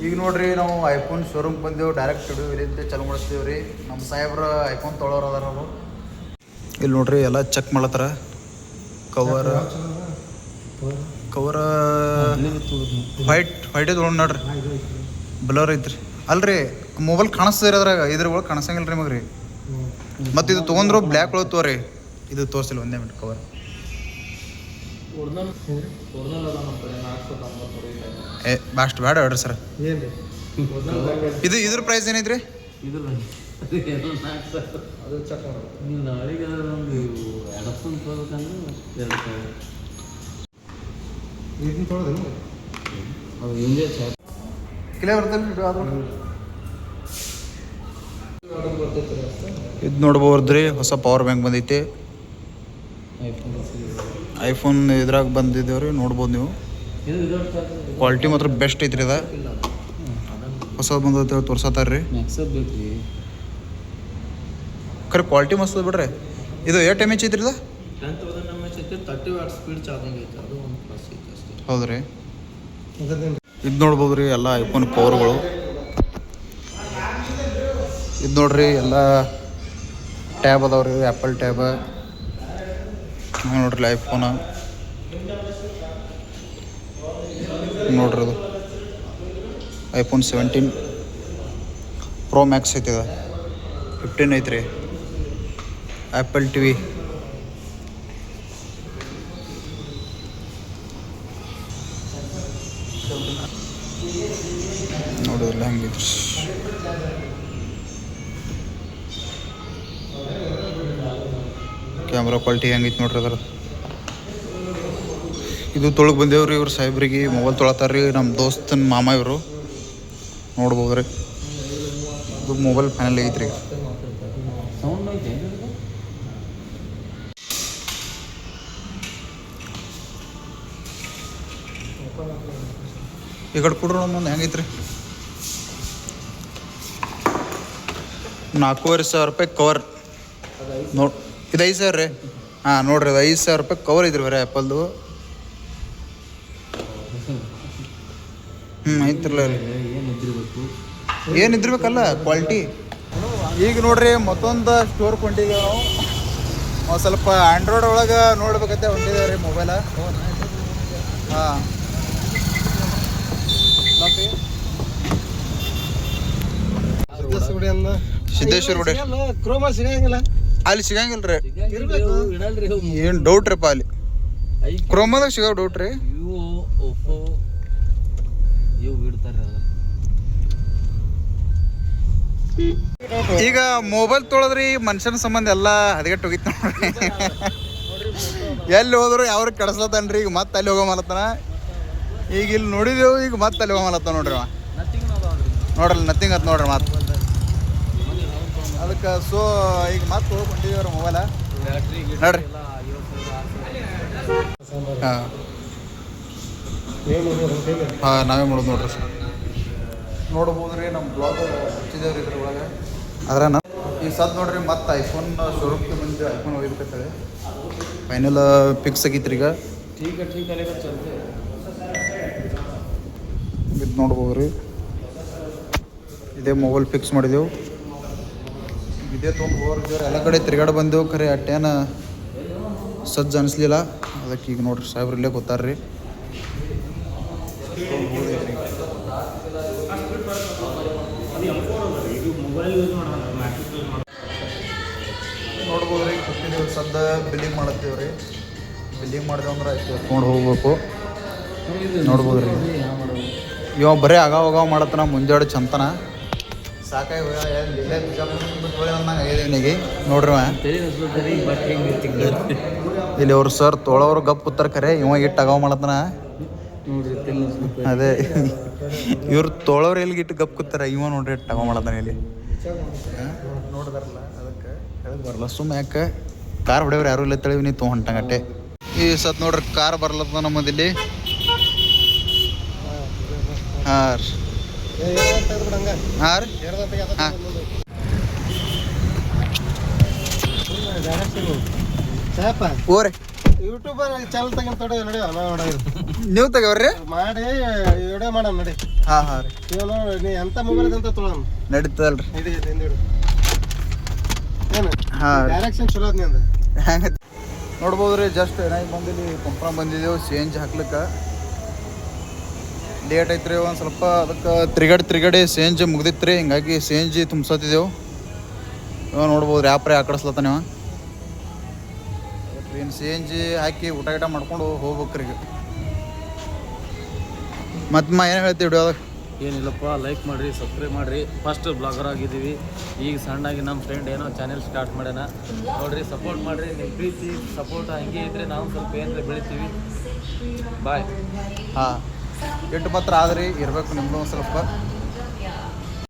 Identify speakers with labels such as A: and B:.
A: ಈಗ ನೋಡ್ರಿ ನಾವು ಐಫೋನ್ ಶೋರೂಮ್ ಬಂದೇವು ಡೈರೆಕ್ಟ್ ಇಲ್ಲಿಂದ ಚಾಲು ಮಾಡಿಸ್ತೀವಿ ರೀ. ನಮ್ಮ ಸಾಹೇಬ್ರ ಐಫೋನ್ ತೊಗೊಳೋರು ಅದಾರ ಅವರು. ಇಲ್ಲಿ ನೋಡ್ರಿ ಎಲ್ಲ ಚೆಕ್ ಮಾಡತ್ತಾರ. ಕವರ್ ವೈಟ್ ತೊಗೊಂಡು ನೋಡ್ರಿ, ಬ್ಲರ್ ಐತ್ರಿ. ಅಲ್ರಿ ಮೊಬೈಲ್ ಕಾಣಿಸ್ತದ್ರಿ ಅದ್ರಾಗ, ಇದ್ರ ಒಳಗೆ ಕಾಣಿಸಂಗಿಲ್ಲ ರೀ ಮಗ್ರಿ. ಮತ್ತು ಇದು ತೊಗೊಂಡ್ರು ಬ್ಲ್ಯಾಕ್ ಒಳಗೆ ತೋರಿ, ಇದು ತೋರಿಸಿಲ್ಲ ಒಂದೇ ಮಿನಿಟ್ ಕವರ್. ಅಷ್ಟು ಬೇಡ ಹೇಳ್ರಿ ಸರ್. ಇದು ಇದ್ರ ಪ್ರೈಸ್ ಏನೈತ್ರಿ? ಇದು ನೋಡ್ಬೋದ್ರಿ, ಹೊಸ ಪವರ್ ಬ್ಯಾಂಕ್ ಬಂದೈತಿ. ಐಫೋನ್ ಇದ್ರಾಗ ಬಂದಿದ್ದೇವ್ರಿ, ನೋಡ್ಬೋದು ನೀವು. ಕ್ವಾಲಿಟಿ ಮಾತ್ರ ಬೆಸ್ಟ್ ಐತ್ರಿ. ಅದ ಹೊಸದು ಬಂದೈತೆ ತೋರ್ಸತ್ತಾರ್ರಿ. ಖರೆ ಕ್ವಾಲಿಟಿ ಮಸ್ತ್ ಅದ ಬಿಡ್ರಿ. ಇದು ಎಷ್ಟು ಎಮ್ ಎಚ್ ಐತ್ರಿ? ಇದು
B: 10,000 mAh ಐತಿ, 30 ವಾಟ್ ಸ್ಪೀಡ್ ಚಾರ್ಜಿಂಗ್ ಐತಿ. ಅದು ಒಂದು ಪ್ಲಸ್ ಐತಿ ಅಷ್ಟೇ.
A: ಹೌದ್ರಿ. ಇದು ನೋಡ್ಬೋದು ರೀ ಎಲ್ಲ ಐಫೋನ್ ಪವರ್ಗಳು. ಇದು ನೋಡ್ರಿ ಎಲ್ಲ ಟ್ಯಾಬ್ ಅದಾವ್ರಿ, ಆ್ಯಪಲ್ ಟ್ಯಾಬ್ ನೋಡ್ರಿ. ಐಫೋನ ನೋಡ್ರಿ, ಅದು ಐಫೋನ್ 17 ಪ್ರೋ ಮ್ಯಾಕ್ಸ್ ಐತಿ. 15 ಐತ್ರಿ. ಆ್ಯಪಲ್ ಟಿ ವಿ ನೋಡೋದಿಲ್ಲ ಹೆಂಗಿದ್ರಿ. ಕ್ಯಾಮ್ರಾ ಕ್ವಾಲಿಟಿ ಹೆಂಗೈತಿ ನೋಡ್ರಿ ಅದ್ರ. ಇದು ತೊಳಗೆ ಬಂದೇವ್ರಿ, ಇವ್ರು ಸಾಹೇಬ್ರಿಗೆ ಮೊಬೈಲ್ ತೊಳತಾರ್ರಿ. ನಮ್ಮ ದೋಸ್ತನ ಮಾಮ ಇವರು ನೋಡ್ಬೋದು ರೀ. ಇದು ಮೊಬೈಲ್ ಫೈನಲ್ ಐತ್ರಿ. ಈ ಕಡೆ ಕೊಡ್ರಿ ನಮ್ಮೊಂದು ಹೆಂಗೈತ್ರಿ. 4,500 ರೂಪಾಯಿ ಕವರ್ ನೋಡಿ. ಇದು 5,000 ರೀ. ಹಾಂ ನೋಡ್ರಿ, ಅದು 5,000 ರೂಪಾಯಿ ಕವರ್ ಐತ್ರಿ ಬರೀ ಆ್ಯಪಲ್ದು. ಐತ್ರಲ್ಲ ರೀ, ಏನಿದ್ದಿರ್ಬೇಕಲ್ಲ ಕ್ವಾಲಿಟಿ. ಈಗ ನೋಡ್ರಿ ಮತ್ತೊಂದು ಸ್ಟೋರ್ ಕೊಂಡಿದ್ದೇವೆ ನಾವು. ಸ್ವಲ್ಪ ಆ್ಯಂಡ್ರಾಯ್ಡ್ ಒಳಗೆ ನೋಡ್ಬೇಕಂತ ಹೊಂಟಿದ್ದೇವೆ ರೀ ಮೊಬೈಲ. ಹಾಂ ಸಿದ್ದೇಶ್ವರ ಗುಡಿ ಅಲ್ಲಿ ಸಿಗಂಗಿಲ್ಲ ರೀ. ಏನು ಡೌಟ್ ರೀಪ್ಪ ಅಲ್ಲಿ ಕ್ರೋಮಾದಾಗ ಸಿಗೋ ಡೌಟ್ ರೀ. ಈಗ ಮೊಬೈಲ್ ತೊಳದ್ರಿ ಮನುಷ್ಯನ ಸಂಬಂಧ ಎಲ್ಲ ಹದಗೆಟ್ಟು ಹೋಗಿತ್ತು ನೋಡ್ರಿ. ಎಲ್ಲಿ ಹೋದ್ರು ಯಾವ್ರು ಕೆಡಿಸ್ಲತ್ತನ್ರಿ. ಈಗ ಮತ್ತೆ ಅಲ್ಲಿ ಹೋಗೋ ಮಲತ್ತಾನ. ಈಗ ಇಲ್ಲಿ ನೋಡಿದೆವು, ಈಗ ಮತ್ತೆ ಅಲ್ಲಿ ಹೋಗೋ ಮಲತ್ತ ನೋಡ್ರಿ. ನೋಡ್ರಲ್ಲ ನಥಿಂಗ್ ಅಂತ ನೋಡ್ರಿ ಮತ್ತೆ. ಅದಕ್ಕೆ ಸೊ ಈಗ ಮತ್ತೆ ಹೋಗ್ಕೊಂಡಿದ್ದೀವ್ರಿ ಮೊಬೈಲ ನೋಡ್ರಿ. ಹಾಂ ನಾವೇ ಮಾಡೋದು ನೋಡ್ರಿ ಸರ್. ನೋಡ್ಬೋದು ರೀ, ನಮ್ಮ ಬ್ಲಾಗ್ ಹಚ್ಚಿದೇವ್ರಿ ಇದ್ರ ಒಳಗೆ. ಅದ್ರ ಈಗ ಸದ್ ನೋಡ್ರಿ ಮತ್ತೆ ಐಫೋನ್ ಶೋರೂಮ್ಗೆ ಬಂದು ಐಫೋನ್ ಹೋಗ್ಬೇಕಂತೇಳಿ ಫೈನಲ್ ಫಿಕ್ಸ್ ಆಗೈತ್ರಿ. ಈಗ ಇದು ನೋಡ್ಬೋದು ರೀ, ಇದೇ ಮೊಬೈಲ್ ಫಿಕ್ಸ್ ಮಾಡಿದೆವು. ಇದೇ ತೊಗೊಂಡು ಹೋಗಿದ್ದೇವ್ರಿ. ಎಲ್ಲ ಕಡೆ ತಿರ್ಗಾಡಿ ಬಂದೆವು. ಖರೆ ಅಟ್ಟೇನು ಸಜ್ಜು ಅನಿಸ್ಲಿಲ್ಲ. ಅದಕ್ಕೆ ಈಗ ನೋಡ್ರಿ ಸಾಹೇಬ್ರು ಇಲ್ಲೇ ಗೊತ್ತಾರ್ರಿ. ನೋಡ್ಬೋದು ರೀ, ಕೊಟ್ಟಿದ್ದೇವೆ. ಸದ್ದ ಬಿಲ್ಲಿಂಗ್ ಮಾಡತ್ತೇವೆ ರೀ. ಬಿಲ್ಲಿಂಗ್ ಮಾಡಿದೆವು ಅಂದ್ರೆ ಆಯ್ತು ತೊಗೊಂಡು ಹೋಗ್ಬೇಕು. ನೋಡ್ಬೋದು ರೀ, ಇವ ಬರೀ ಆಗಾವ ಮಾಡತ್ತನ ಮುಂಜಾನೆ ಚಂತನ ಸಾಕಾಗಿ ಅನ್ನಂಗೆ ನೋಡ್ರಿ. ಇಲ್ಲಿ ಅವ್ರು ಸರ್ ತೊಳೋರು ಗಪ್ ಕೂತಾರ. ಖರೆ ಇವ ಇಟ್ಟು ಆಗಾವ ಮಾಡತ್ತನ. ಅದೇ ಇವ್ರು ತೊಳೋರು ಎಲ್ಲಿಗೆ ಇಟ್ಟು ಗಪ್ ಕೂತಾರ, ಇವ ನೋಡ್ರಿ ಇಟ್ಟು ಆಗಾವ ಮಾಡತ್ತಾನ ಇಲ್ಲಿ. ನೋಡಿದಾರಲ್ಲ ಅದಕ್ಕೆ ಹೇಳಕ್ ಬರಲ್ಲ. ಸುಮ್ಮನೆ ಯಾಕೆ ಕಾರ್ ಹೊಡೆಯವ್ರು ಯಾರು ಇಲ್ಲ ತಿಳಿವಿ ನೀವು ತೊಗೊಂಡಂಗಟ್ಟೆ. ಈ ಸತ್ ನೋಡ್ರಿ ಕಾರ್ ಬರ್ಲತ್ತದ ನಮ್ಮದಿಲ್ಲಿ. ಹಾಂ ರೀ ಹಾಂ ರೀ ಹಾಂ ಓ ರೀ
C: ಯೂಟ್ಯೂಬ್ ಚಾನಲ್ ತಗೊಂಡ್ ತೊಡೆ ನೋಡಿ ನೋಡಿ
A: ನೀವು ತಗೋರಿ
C: ಮಾಡಿ ವಿಡಿಯೋ ಮಾಡೋಣ ನೋಡಿ.
A: ಹಾಂ ಹಾಂ ರೀ
C: ಇವನು ನೀ ಎಂತ ಮೊಬೈಲ್ ಅಂತ ತೊಗೊಳ
A: ನಡೀತದಲ್ರಿ
C: ಏನು
A: ಹಾಂ
C: ಡೈರೆಕ್ಷನ್ ಚಲೋ ಅದ್ ನಿಂದ.
A: ಹೆಂಗೆ ನೋಡ್ಬೋದು ರೀ ಜಸ್ಟ್ ಏನಾಗಿ ಬಂದಿಲ್ಲಿ ಪಂಪ್ರ ಬಂದಿದ್ದೆವು ಸಿ ಎನ್ ಜಿ ಹಾಕ್ಲಿಕ್ಕೆ ಲೇಟ್ ಐತ್ರಿ ಒಂದು ಸ್ವಲ್ಪ ಅದಕ್ಕೆ ತಿರುಗಡೆ ಸಿ ಎನ್ ಜಿ ಮುಗ್ದಿತ್ತು ರೀ ಹಿಂಗಾಗಿ ಸಿ ಎನ್ ಜಿ ತುಂಬ್ಸತ್ತಿದ್ದೆವು. ಇವಾಗ ನೋಡ್ಬೋದು ರ್ಯಾಪ್ರೇ ಆಕಡಿಸ್ಲತ್ತ ನೀವು ಇನ್ನು ಸಿ ಎನ್ ಜಿ ಹಾಕಿ ಊಟ ಗಿಟ ಮಾಡ್ಕೊಂಡು ಹೋಗ್ಬೇಕ್ರಿ ಈಗ. ಮತ್ತೆ ಏನು ಹೇಳ್ತೀವಿ ವಿಡಿಯೋದಾಗ
B: ಏನಿಲ್ಲಪ್ಪ, ಲೈಕ್ ಮಾಡಿರಿ, ಸಬ್ಸ್ಕ್ರೈಬ್ ಮಾಡಿರಿ. ಫಸ್ಟ್ ಬ್ಲಾಗರ್ ಆಗಿದ್ದೀವಿ, ಈಗ ಸಣ್ಣಾಗಿ ನಮ್ಮ ಫ್ರೆಂಡ್ ಏನೋ ಚಾನೆಲ್ ಸ್ಟಾರ್ಟ್ ಮಾಡ್ಯಾನ. ನೋಡಿರಿ, ಸಪೋರ್ಟ್ ಮಾಡಿರಿ. ನಿಮ್ಮ ಪ್ರೀತಿ ಸಪೋರ್ಟ್ ಹಂಗೆ ಇದ್ದರೆ ನಾವು ಸ್ವಲ್ಪ ಏನಾರ ಬೆಳಿತೀವಿ. ಬಾಯ್.
A: ಹಾಂ ಇಟ್ಟು ಪತ್ರ ಆದ್ರಿ ಇರಬೇಕು ನಿಮ್ಮದು ಒಂದು ಸ್ವಲ್ಪ